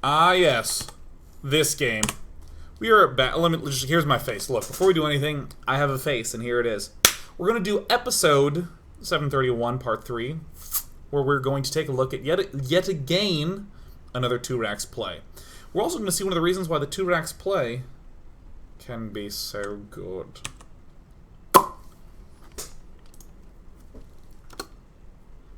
Ah, yes. This game. We are back. Here's my face. Look, before we do anything, I have a face, and here it is. We're going to do episode 731, part 3, where we're going to take a look at yet again another 2-Racks play. We're also going to see one of the reasons why the 2-Racks play can be so good.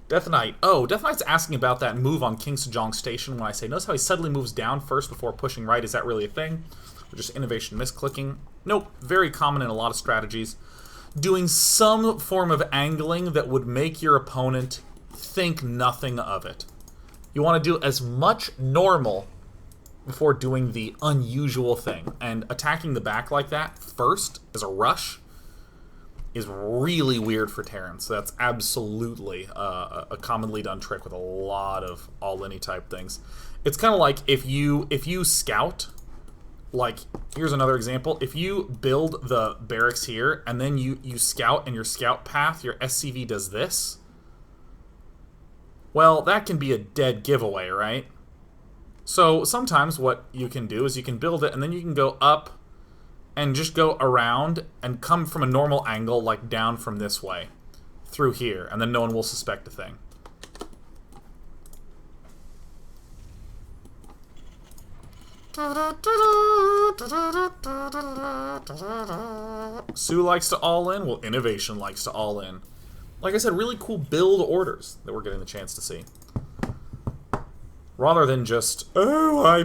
Death Knight. Oh, Death Knight's asking about that move on King Sejong Station when I say, notice how he suddenly moves down first before pushing right. Is that really a thing? Or just innovation misclicking? Nope. Very common in a lot of strategies. Doing some form of angling that would make your opponent think nothing of it. You want to do as much normal before doing the unusual thing. And attacking the back like that first as a rush is really weird for Terran. So that's absolutely a commonly done trick with a lot of all-in-y type things. It's kind of like if you scout, like, here's another example. If you build the barracks here, and then you scout, and your scout path, your SCV does this, well, that can be a dead giveaway, right? So sometimes what you can do is you can build it, and then you can go up and just go around and come from a normal angle, like down from this way, through here, and then no one will suspect a thing. soO likes to all in, well, Innovation likes to all in. Like I said, really cool build orders that we're getting the chance to see. Rather than just, oh, I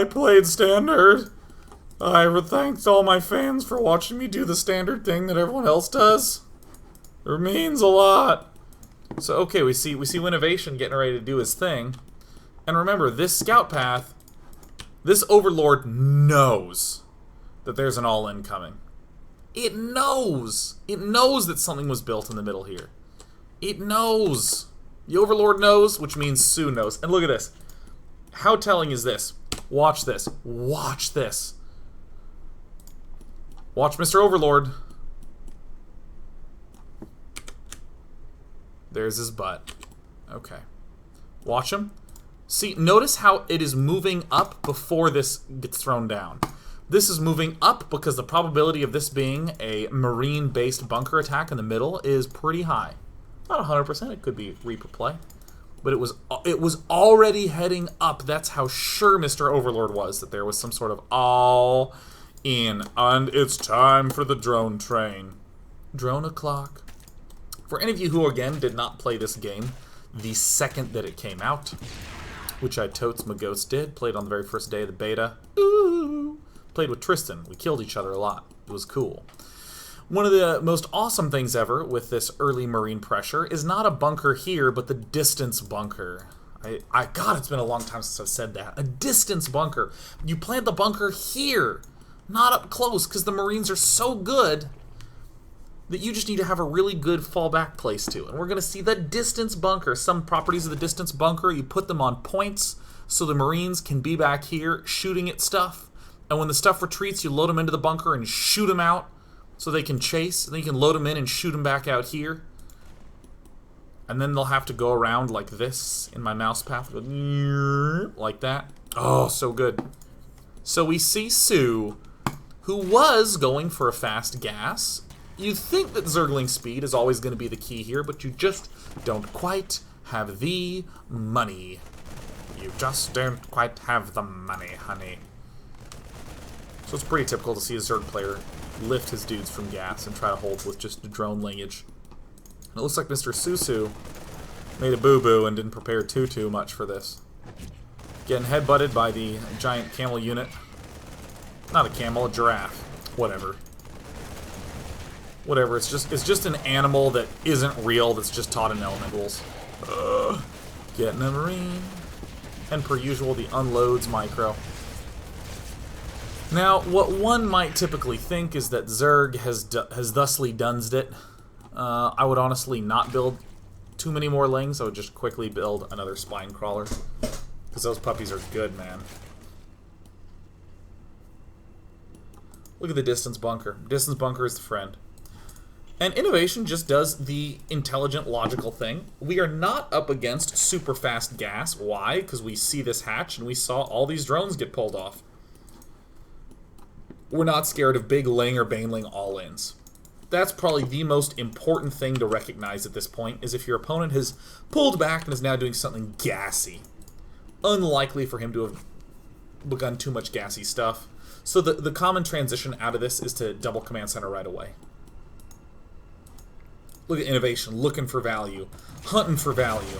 played Standard. I thanks all my fans for watching me do the standard thing that everyone else does. It means a lot. So, okay, we see Innovation getting ready to do his thing. And remember, this scout path, this Overlord knows that there's an all-in coming. It knows. It knows that something was built in the middle here. It knows. The Overlord knows, which means soO knows. And look at this. How telling is this? Watch this. Watch this. Watch Mr. Overlord. There's his butt. Okay. Watch him. See, notice how it is moving up before this gets thrown down. This is moving up because the probability of this being a marine-based bunker attack in the middle is pretty high. Not 100%, it could be Reaper play. But it was already heading up. That's how sure Mr. Overlord was that there was some sort of all in. And it's time for the drone train. Drone o'clock. For any of you who, again, did not play this game the second that it came out, which I totes my ghost did, played on the very first day of the beta. Ooh. Played with Tristan. We killed each other a lot. It was cool. One of the most awesome things ever with this early marine pressure is not a bunker here, but the distance bunker. God, it's been a long time since I've said that. A distance bunker. You plant the bunker here, not up close, because the Marines are so good that you just need to have a really good fallback place to. And we're going to see the distance bunker. Some properties of the distance bunker, you put them on points so the Marines can be back here shooting at stuff. And when the stuff retreats, you load them into the bunker and shoot them out so they can chase. And then you can load them in and shoot them back out here. And then they'll have to go around like this in my mouse path. Like that. Oh, so good. So we see soO, who was going for a fast gas. You think that Zergling speed is always going to be the key here, but you just don't quite have the money. You just don't quite have the money, honey. So it's pretty typical to see a Zerg player lift his dudes from gas and try to hold with just drone linkage. And it looks like Mr. soO made a boo-boo and didn't prepare too much for this. Getting headbutted by the giant camel unit. Not a camel, a giraffe. Whatever. Whatever, it's just an animal that isn't real, that's just taught in elementals. Getting a marine. And per usual, the unloads micro. Now, what one might typically think is that Zerg has thusly dunsed it. I would honestly not build too many more lings. I would just quickly build another spine crawler. Because those puppies are good, man. Look at the distance bunker. Distance bunker is the friend. And innovation just does the intelligent, logical thing. We are not up against super fast gas. Why? Because we see this hatch and we saw all these drones get pulled off. We're not scared of big Ling or Baneling all-ins. That's probably the most important thing to recognize at this point, is if your opponent has pulled back and is now doing something gassy. Unlikely for him to have begun too much gassy stuff. So the common transition out of this is to double command center right away. Look at innovation, looking for value, hunting for value.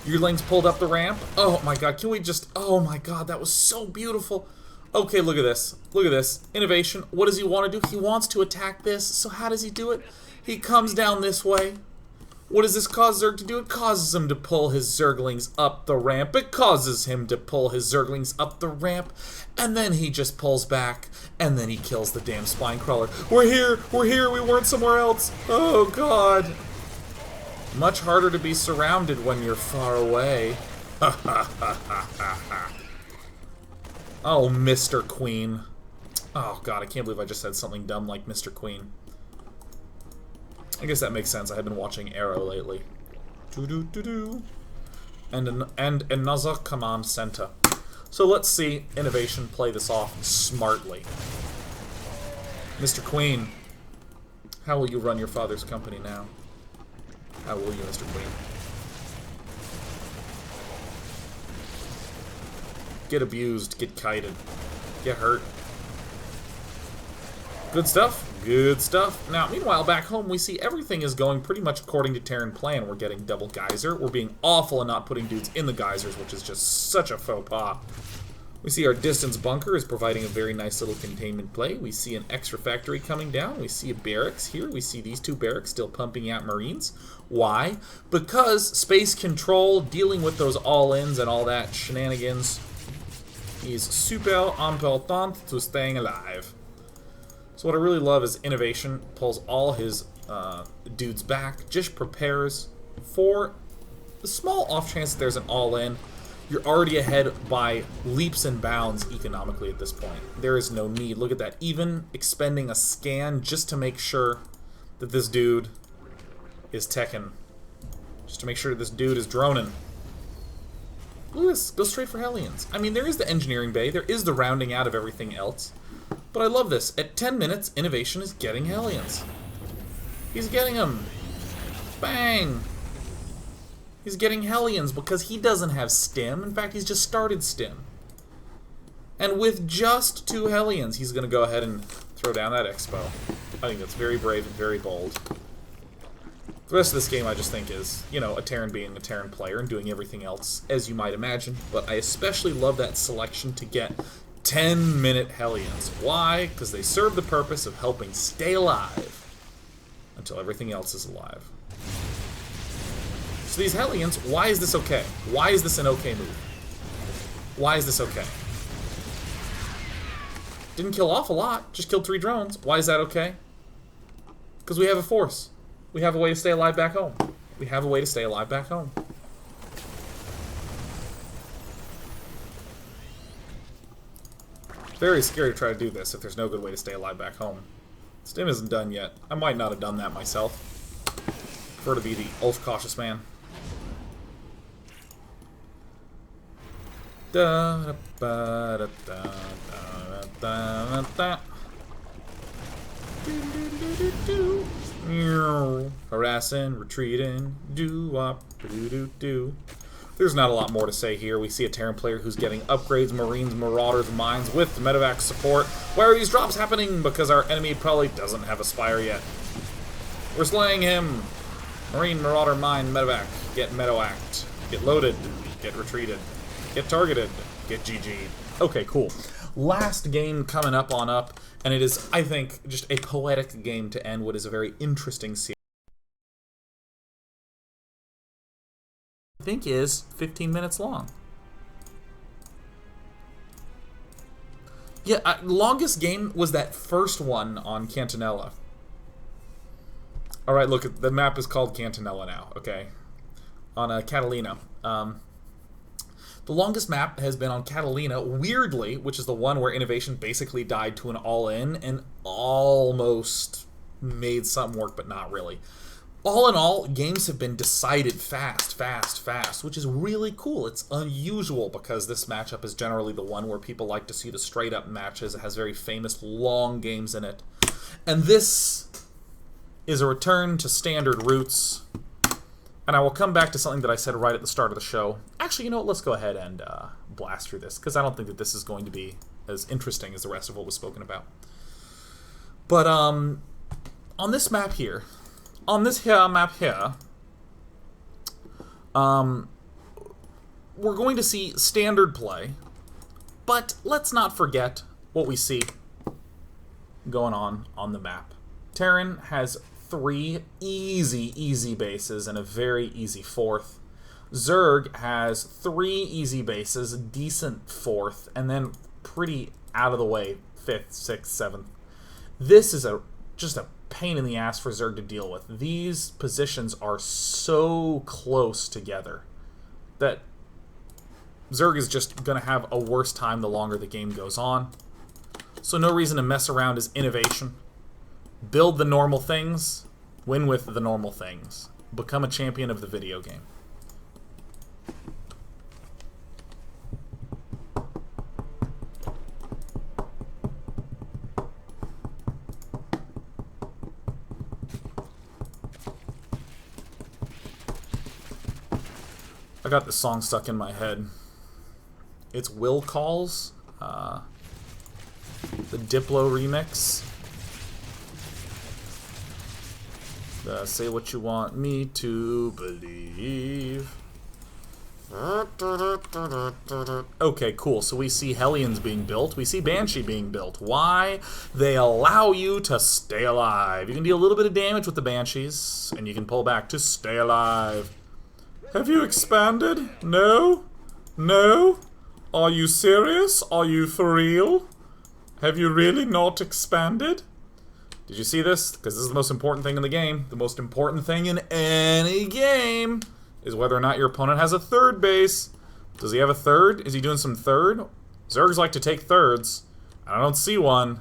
Your Ling's pulled up the ramp. Oh my god, can we just... Oh my god, that was so beautiful. Okay, look at this. Look at this. Innovation, what does he want to do? He wants to attack this, so how does he do it? He comes down this way. What does this cause Zerg to do? It causes him to pull his Zerglings up the ramp. It causes him to pull his Zerglings up the ramp. And then he just pulls back. And then he kills the damn spine crawler. We're here! We're here! We weren't somewhere else! Oh, God. Much harder to be surrounded when you're far away. Oh, Mr. Queen. Oh, God, I can't believe I just said something dumb like Mr. Queen. I guess that makes sense. I have been watching Arrow lately. Do-do-do-do. And another command center. So let's see innovation play this off smartly. Mr. Queen, how will you run your father's company now? How will you, Mr. Queen? Get abused, get kited, get hurt. Good stuff. Good stuff. Now, meanwhile, back home, we see everything is going pretty much according to Terran plan. We're getting double geyser. We're being awful and not putting dudes in the geysers, which is just such a faux pas. We see our distance bunker is providing a very nice little containment play. We see an extra factory coming down. We see a barracks here. We see these two barracks still pumping out Marines. Why? Because space control, dealing with those all-ins and all that shenanigans, is super important to staying alive. So what I really love is innovation pulls all his dudes back, just prepares for the small off chance that there's an all-in. You're already ahead by leaps and bounds economically at this point. There is no need. Look at that. Even expending a scan just to make sure that this dude is teching. Just to make sure that this dude is droning. Look at this. Go straight for Hellions. I mean, there is the engineering bay. There is the rounding out of everything else. But I love this. At 10 minutes, innovation is getting Hellions. He's getting them. Bang! He's getting Hellions because he doesn't have stim. In fact, he's just started stim. And with just 2 Hellions, he's going to go ahead and throw down that Expo. I think that's very brave and very bold. The rest of this game I just think is, you know, a Terran being a Terran player and doing everything else, as you might imagine. But I especially love that selection to get 10-minute Hellions. Why? Because they serve the purpose of helping stay alive until everything else is alive. So these Hellions, why is this okay? Why is this an okay move? Why is this okay? Didn't kill off a lot, just killed 3 drones. Why is that okay? Because we have a force. We have a way to stay alive back home. We have a way to stay alive back home. Very scary to try to do this if there's no good way to stay alive back home. Stim isn't done yet. I might not have done that myself. Prefer to be the ultra-cautious man. Harassing, retreating, do-wop, do-do-do. There's not a lot more to say here. We see a Terran player who's getting upgrades, Marines, Marauders, Mines with medevac support. Why are these drops happening? Because our enemy probably doesn't have a Spire yet. We're slaying him. Marine, Marauder, Mine, medevac. Get medevacked. Get loaded. Get retreated. Get targeted. Get GG'd. Okay, cool. Last game coming up on Up, and it is, I think, just a poetic game to end what is a very interesting series. I think is 15 minutes long. Yeah, longest game was that first one on Cantonella. Alright, look, the map is called Cantonella now, okay? On Catalina. The longest map has been on Catalina, weirdly, which is the one where innovation basically died to an all-in and almost made something work, but not really. All in all, games have been decided fast, which is really cool. It's unusual because this matchup is generally the one where people like to see the straight-up matches. It has very famous long games in it. And this is a return to standard roots. And I will come back to something that I said right at the start of the show. Actually, you know what? Let's go ahead and blast through this, because I don't think that this is going to be as interesting as the rest of what was spoken about. But on this map here, we're going to see standard play, but let's not forget what we see going on the map. Terran has 3 easy bases and a very easy 4th. Zerg has 3 easy bases, a decent 4th, and then pretty out of the way 5th, 6th, 7th. This is just a pain in the ass for Zerg to deal with. These positions are so close together that Zerg is just going to have a worse time the longer the game goes on. So no reason to mess around is innovation. Build the normal things, win with the normal things. Become a champion of the video game. I got this song stuck in my head. It's Will Calls, the Diplo remix. Say what you want me to believe. Okay, cool. So we see Hellions being built. We see Banshee being built. Why? They allow you to stay alive. You can deal a little bit of damage with the Banshees, and you can pull back to stay alive. Have you expanded? No? No? Are you serious? Are you for real? Have you really not expanded? Did you see this? Because this is the most important thing in the game. The most important thing in any game is whether or not your opponent has a third base. Does he have a third? Is he doing some third? Zergs like to take thirds. I don't see one.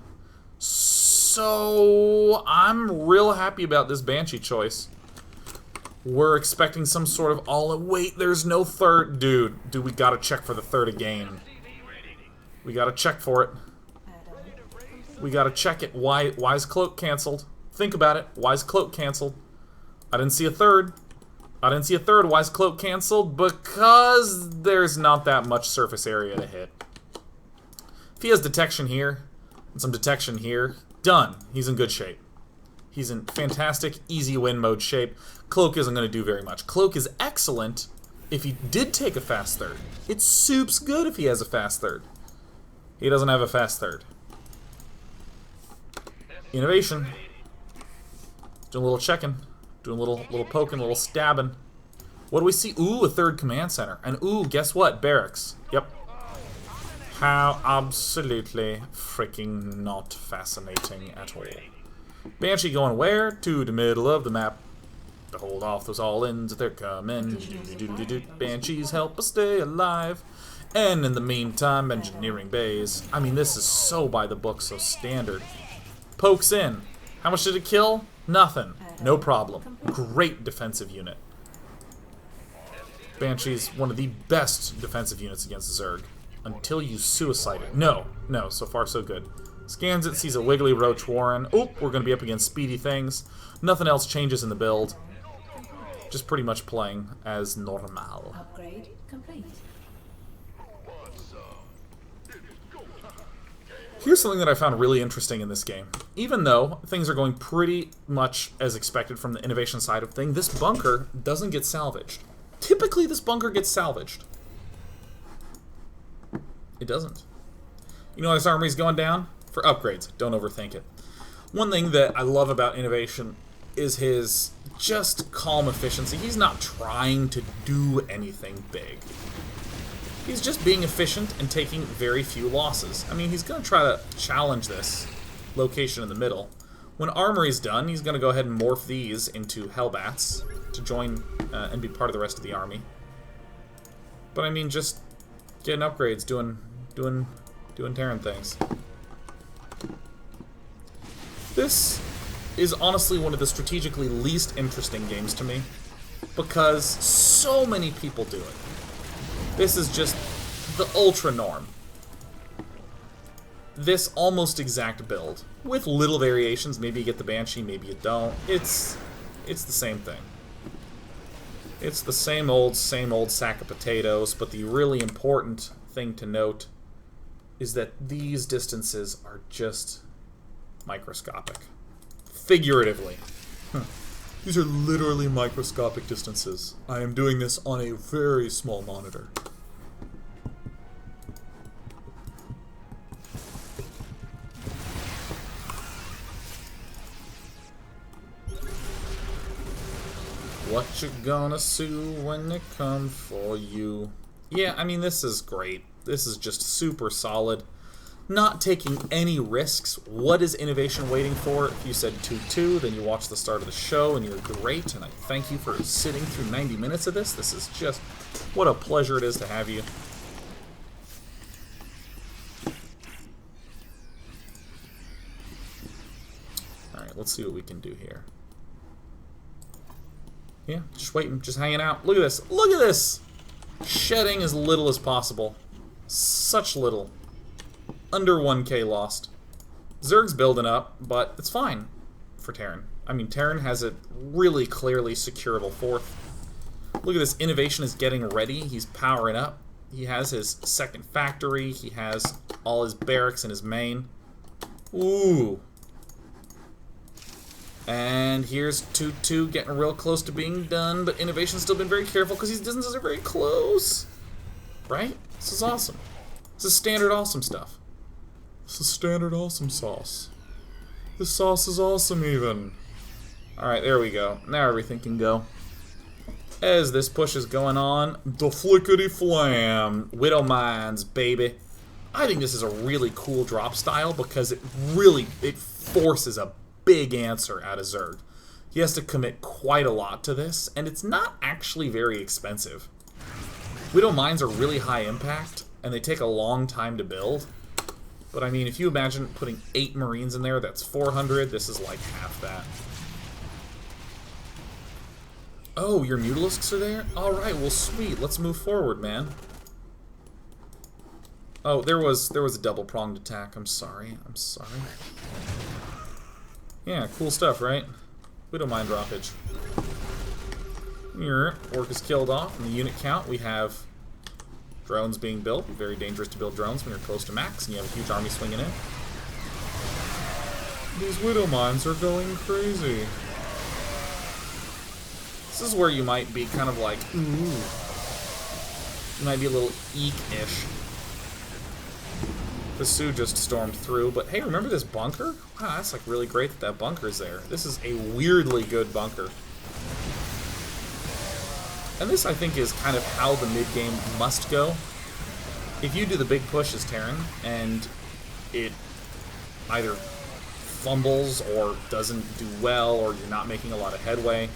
So I'm real happy about this Banshee choice. We're expecting some sort of wait, there's no third. Dude, we gotta check for the third again. We gotta check for it. We gotta check it. Why's Cloak canceled? Think about it. Why's Cloak canceled? I didn't see a third. Why's Cloak canceled? Because there's not that much surface area to hit. If he has detection here, and some detection here, done. He's in good shape. He's in fantastic, easy win mode shape. Cloak isn't going to do very much. Cloak is excellent if he did take a fast third. It's soup's good if he has a fast third. He doesn't have a fast third. Innovation. Doing a little checking. Doing a little poking, a little stabbing. What do we see? Ooh, a third command center. And ooh, guess what? Barracks. Yep. How absolutely freaking not fascinating at all. Banshee going where? To the middle of the map. To hold off those all-ins if they're coming. Banshees help us stay alive. And in the meantime, engineering bays. I mean, this is so by the book, so standard. Pokes in. How much did it kill? Nothing. No problem. Great defensive unit. Banshee's one of the best defensive units against Zerg. Until you suicide it. No, so far so good. Scans it, sees a wiggly roach warren. Oop, we're going to be up against speedy things. Nothing else changes in the build. Just pretty much playing as normal. Upgrade complete. Here's something that I found really interesting in this game. Even though things are going pretty much as expected from the innovation side of things, this bunker doesn't get salvaged. Typically, this bunker gets salvaged. It doesn't. You know why this armory's going down? For upgrades. Don't overthink it. One thing that I love about innovation is his just calm efficiency. He's not trying to do anything big. He's just being efficient and taking very few losses. I mean, he's going to try to challenge this location in the middle. When Armory's done, he's going to go ahead and morph these into Hellbats to join and be part of the rest of the army. But I mean, just getting upgrades, doing Terran things. This is honestly one of the strategically least interesting games to me, because so many people do it. This is just the ultra norm. This almost exact build, with little variations. Maybe you get the Banshee, maybe you don't. It's the same thing. It's the same old sack of potatoes, but the really important thing to note is that these distances are just microscopic. Figuratively. These are literally microscopic distances. I am doing this on a very small monitor. What you gonna sue when they come for you? Yeah, I mean, this is great. This is just super solid. Not taking any risks. What is innovation waiting for? If you said 2-2, then you watch the start of the show and you're great, and I thank you for sitting through 90 minutes of this. This is just, what a pleasure it is to have you. Alright, let's see what we can do here. Yeah, just waiting, just hanging out. Look at this. Look at this! Shedding as little as possible. Such little. Under 1k lost. Zerg's building up, but it's fine for Terran. I mean, Terran has a really clearly securable fourth. Look at this. Innovation is getting ready. He's powering up. He has his second factory. He has all his barracks in his main. Ooh. And here's 2-2 getting real close to being done, but Innovation's still been very careful because these distances are very close. Right? This is awesome. This is standard awesome stuff. This is standard awesome sauce. This sauce is awesome even. Alright, there we go. Now everything can go. As this push is going on, the flickety flam. Widow Mines, baby. I think this is a really cool drop style because it forces a big answer out of Zerg. He has to commit quite a lot to this, and it's not actually very expensive. Widow Mines are really high impact, and they take a long time to build. But I mean, if you imagine putting 8 Marines in there, that's 400. This is like half that. Oh, your Mutalisks are there? Alright, well sweet. Let's move forward, man. Oh, there was a double-pronged attack. I'm sorry. I'm sorry. Yeah, cool stuff, right? Widow Mine droppage. Here, work is killed off. In the unit count, we have drones being built. Very dangerous to build drones when you're close to max and you have a huge army swinging in. These Widow Mines are going crazy. This is where you might be kind of like, ooh. You might be a little eek-ish. The soO just stormed through, but hey, remember this bunker? Wow, that's like really great that that bunker's there. This is a weirdly good bunker. And this, I think, is kind of how the mid-game must go. If you do the big push as Terran, and it either fumbles or doesn't do well, or you're not making a lot of headway,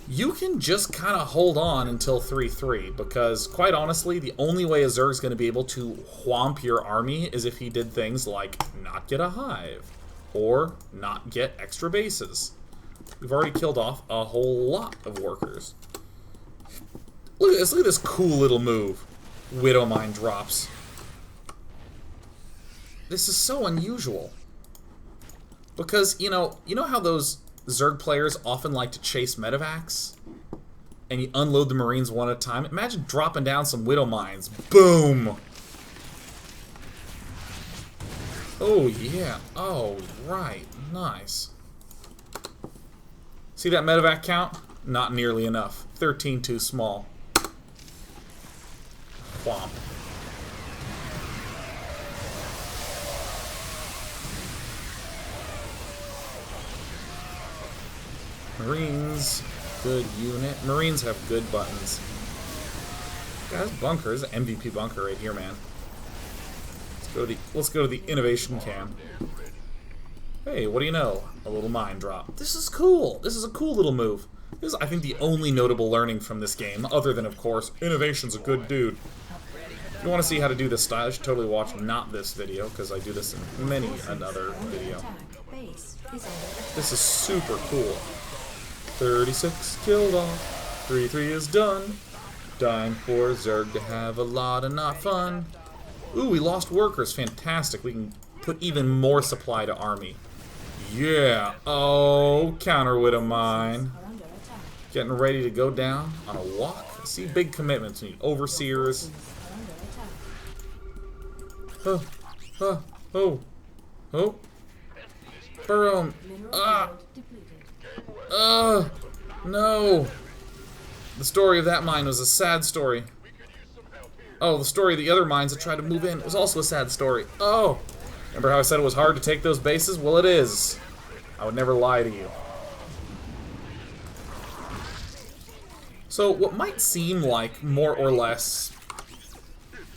you can just kind of hold on until 3-3, because, quite honestly, the only way a Zerg's going to be able to whomp your army is if he did things like not get a hive, or not get extra bases. We've already killed off a whole lot of workers. Look at this cool little move. Widow Mine drops. This is so unusual. Because, you know how those Zerg players often like to chase medevacs? And you unload the Marines one at a time? Imagine dropping down some Widow Mines. Boom! Oh, yeah. Oh, right. Nice. See that medevac count? Not nearly enough. 13 too small. Whomp. Marines, good unit. Marines have good buttons. Guys, bunker. This is an MVP bunker right here, man. Let's go to the innovation cam. Hey, what do you know? A little mine drop. This is cool. This is a cool little move. This is, I think, the only notable learning from this game, other than, of course, Innovation's a good dude. If you want to see how to do this style, you should totally watch not this video, because I do this in many another video. This is super cool. 36 killed off. 3-3 is done. Time for Zerg to have a lot of not fun. Ooh, we lost workers. Fantastic. We can put even more supply to army. Yeah. Oh, counter wit of mine. Getting ready to go down on a walk. I see big commitments. We need overseers. Oh. Burrow him. No. The story of that mine was a sad story. Oh, the story of the other mines that tried to move in was also a sad story. Oh. Remember how I said it was hard to take those bases? Well, it is. I would never lie to you. So, what might seem like more or less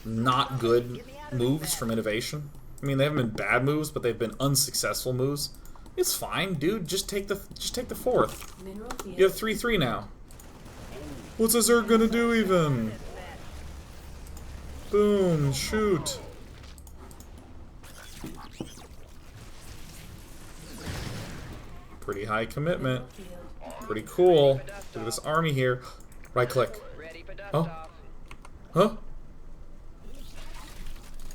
not good moves from Innovation. I mean, they haven't been bad moves, but they've been unsuccessful moves. It's fine, dude. Just take the fourth. You have 3-3 now. What's a Zerg gonna do even? Boom, shoot. Pretty high commitment. Pretty cool. Look at this army here. Right click. Oh. Huh?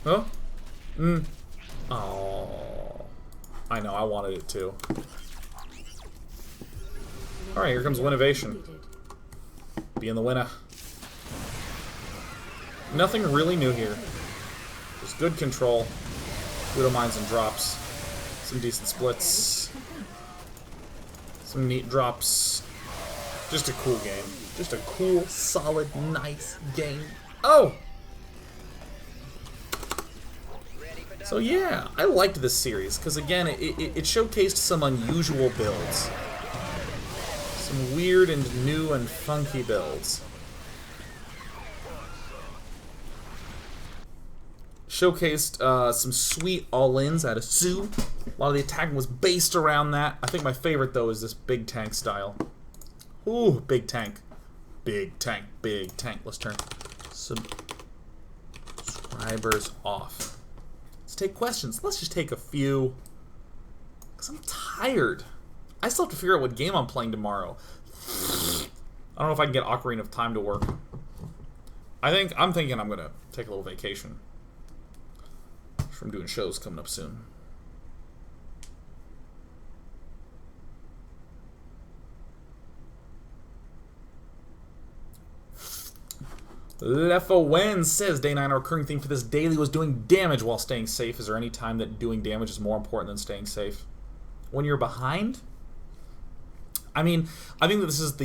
Huh? Oh. I know, I wanted it too. Alright, here comes Winnovation. Being the winner. Nothing really new here. Just good control. Widow mines and drops. Some decent splits. Some neat drops. Just a cool game. Just a cool, solid, nice game. Oh! So yeah, I liked this series, because again, it showcased some unusual builds. Some weird and new and funky builds. Showcased some sweet all-ins out of soO. A lot of the attacking was based around that. I think my favorite, though, is this big tank style. Ooh, big tank. Big tank, big tank. Let's turn subscribers off. Let's take questions. Let's just take a few. Because I'm tired. I still have to figure out what game I'm playing tomorrow. I don't know if I can get Ocarina of Time to work. I'm thinking I'm going to take a little vacation from doing shows coming up soon. Leffa Wen says, Day 9, our recurring theme for this daily was doing damage while staying safe. Is there any time that doing damage is more important than staying safe? When you're behind? I mean, I think that this is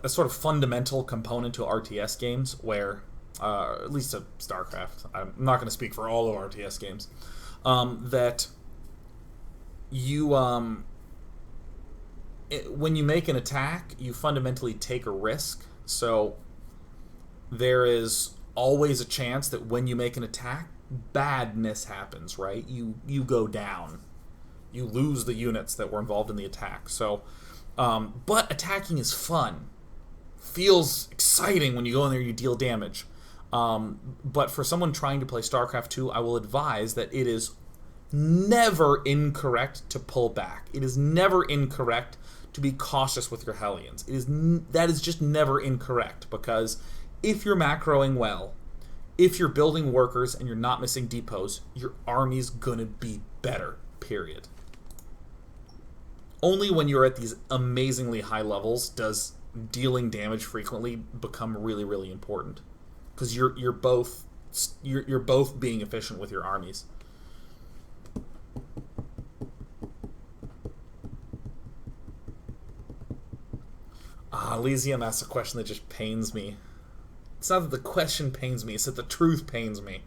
a sort of fundamental component to RTS games where, at least to StarCraft, I'm not going to speak for all of RTS games, that you, when you make an attack, you fundamentally take a risk. So there is always a chance that when you make an attack, badness happens, right? You go down. You lose the units that were involved in the attack. So, but attacking is fun. Feels exciting when you go in there and you deal damage. But for someone trying to play StarCraft 2, I will advise that it is never incorrect to pull back. It is never incorrect to be cautious with your Hellions. That is just never incorrect, because if you're macroing well, if you're building workers and you're not missing depots, your army's gonna be better, period. Only when you're at these amazingly high levels does dealing damage frequently become really, really important. Because you're both being efficient with your armies. Elysium asks a question that just pains me. It's not that the question pains me, it's that the truth pains me.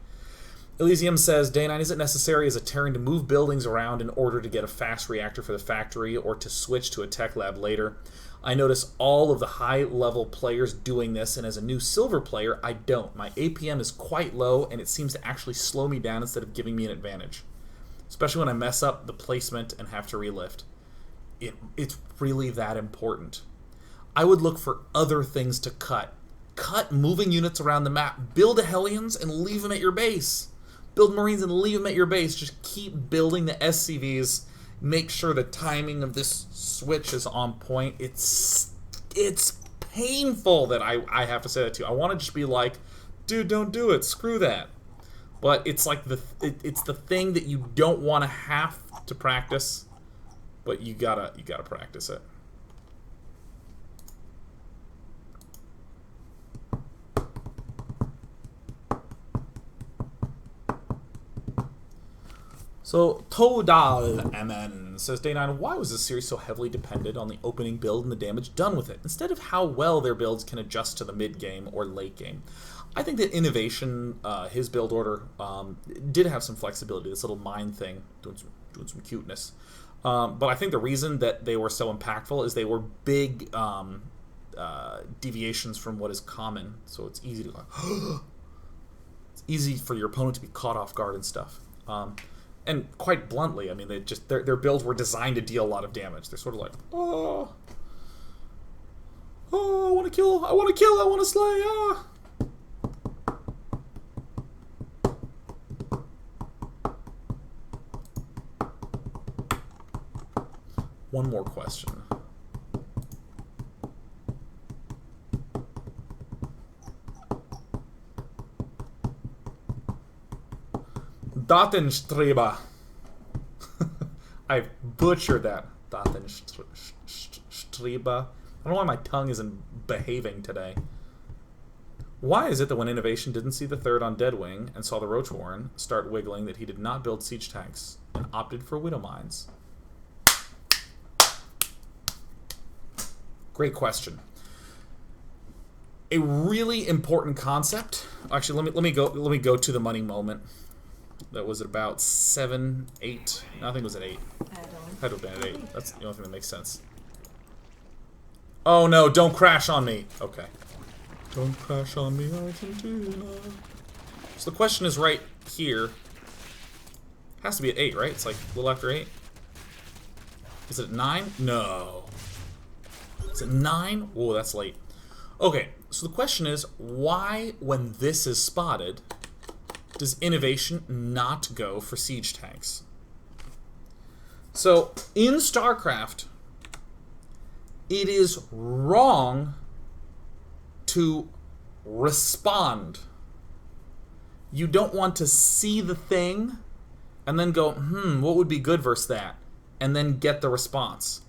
Elysium says, Day 9, is it necessary as a Terran to move buildings around in order to get a fast reactor for the factory or to switch to a tech lab later? I notice all of the high-level players doing this, and as a new silver player, I don't. My APM is quite low, and it seems to actually slow me down instead of giving me an advantage. Especially when I mess up the placement and have to relift. It's really that important. I would look for other things to cut. Cut moving units around the map. Build a Hellions and leave them at your base. Build Marines and leave them at your base. Just keep building the SCVs make sure the timing of this switch is on point. It's painful that I have to say that to you. I want to just be like, dude, don't do it. Screw that. But it's like it's the thing that you don't want to have to practice, but you gotta practice it. So, Todal MN says, Day9, why was this series so heavily dependent on the opening build and the damage done with it, instead of how well their builds can adjust to the mid-game or late game? I think that Innovation, his build order, did have some flexibility, this little mine thing, doing some cuteness. But I think the reason that they were so impactful is they were big deviations from what is common, so it's easy to it's easy for your opponent to be caught off guard and stuff. And quite bluntly, I mean, they just their builds were designed to deal a lot of damage. They're sort of like, oh, I want to kill, I want to slay, ah. One more question. Datenstreba. I butchered that. Datenstreba. I don't know why my tongue isn't behaving today. Why is it that when Innovation didn't see the third on Deadwing and saw the Roach Warren start wiggling that he did not build siege tanks and opted for Widow Mines? Great question. A really important concept. Actually, let me go to the money moment. That was at about 7, 8. No, I think it was at 8. Had to have been at 8. That's the only thing that makes sense. Oh no, don't crash on me. Okay. Don't crash on me, Argentina. So the question is right here. Has to be at 8, right? It's like a little after 8. Is it at 9? No. Is it 9? Whoa, that's late. Okay, so the question is, why, when this is spotted, does Innovation not go for siege tanks? So, in StarCraft, it is wrong to respond. You don't want to see the thing and then go, what would be good versus that? And then get the response.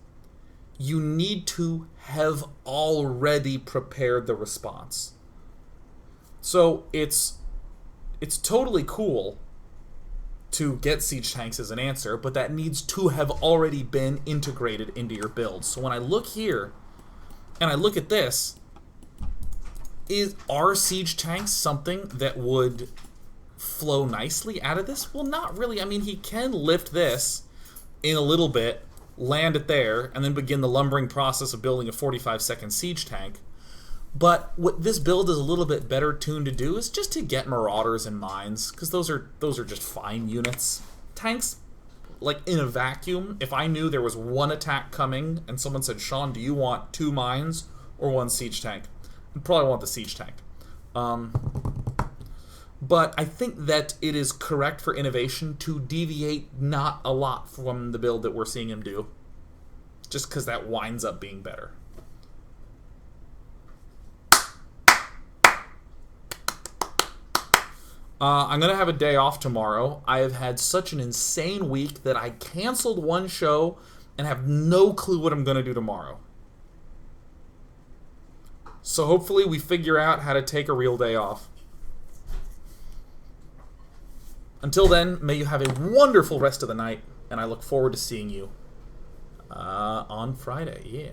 You need to have already prepared the response. So it's totally cool to get siege tanks as an answer, but that needs to have already been integrated into your build. So when I look here and I look at this, are siege tanks something that would flow nicely out of this? Well, not really. I mean, he can lift this in a little bit, land it there, and then begin the lumbering process of building a 45-second siege tank. But what this build is a little bit better tuned to do is just to get Marauders and Mines, because those are just fine units. Tanks, like in a vacuum, if I knew there was one attack coming and someone said, Sean, do you want 2 Mines or 1 siege tank? I'd probably want the siege tank. But I think that it is correct for Innovation to deviate not a lot from the build that we're seeing him do, just because that winds up being better. I'm going to have a day off tomorrow. I have had such an insane week that I canceled one show and have no clue what I'm going to do tomorrow. So hopefully we figure out how to take a real day off. Until then, may you have a wonderful rest of the night, and I look forward to seeing you on Friday. Yeah.